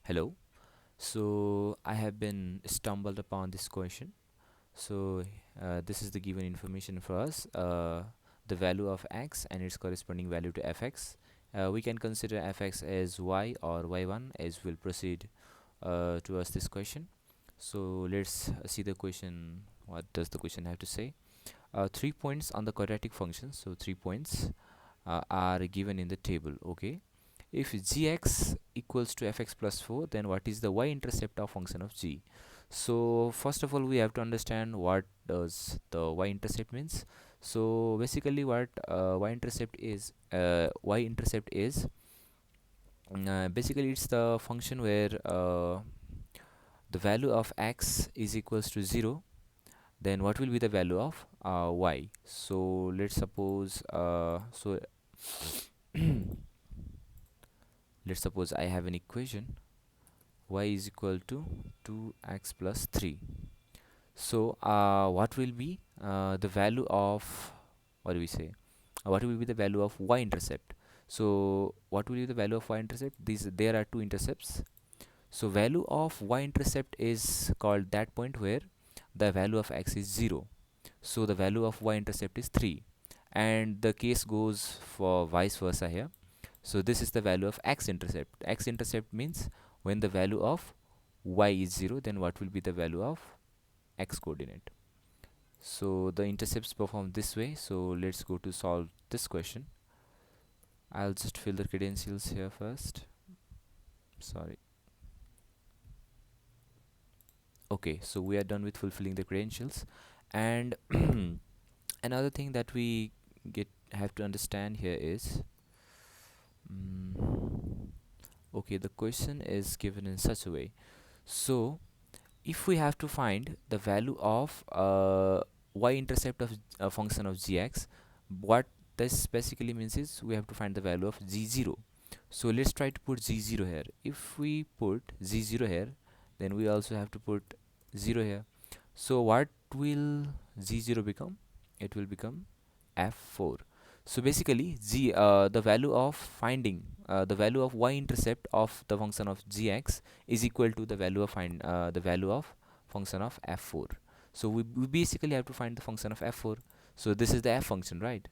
Hello. So I have been stumbled upon this question. So this is the given information for us. The value of x and its corresponding value to fx. We can consider fx as y or y1 as we'll proceed to ask this question. So let's see the question. What does the question have to say? 3 points on the quadratic function. So 3 points are given in the table. Okay. If gx equals to fx plus 4, then what is the y-intercept of function of g? So first of all, we have to understand what does the y-intercept means. So basically, what y-intercept is basically it's the function where the value of x is equals to 0. Then what will be the value of y? So let's suppose let's suppose I have an equation y is equal to 2x plus 3. So what will be the value of, what do we say, what will be the value of y-intercept? So what will be the value of y-intercept? There are two intercepts. So value of y-intercept is called that point where the value of x is 0. So the value of y-intercept is 3, and the case goes for vice versa here. So this is the value of x-intercept. X-intercept means when the value of y is 0, then what will be the value of x coordinate? So the intercepts perform this way. So let's go to solve this question. I'll just fill the credentials here first. Sorry. Okay, so we are done with fulfilling the credentials. And another thing that we have to understand here is okay, the question is given in such a way. So if we have to find the value of y-intercept of a function of gx, what this basically means is we have to find the value of g0. So let's try to put g0 here. If we put g0 here, then we also have to put 0 here. So what will g0 become? It will become f4. So basically the value of finding the value of y-intercept of the function of gx is equal to the value of the value of function of f4. So we basically have to find the function of f4. So this is the f function, right?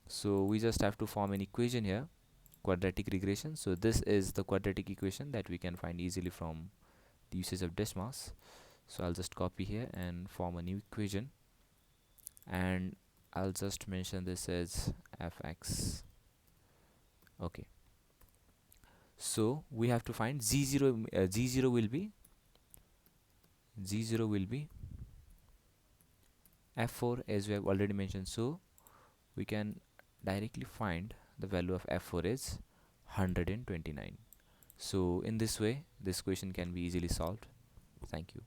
So we just have to form an equation here, quadratic regression. So this is the quadratic equation that we can find easily from the usage of desmos. So I'll just copy here and form a new equation, and I'll just mention this as fx. Okay, so we have to find g0. G0 will be f4, as we have already mentioned. So we can directly find the value of f4 is 129. So in this way, this question can be easily solved. Thank you.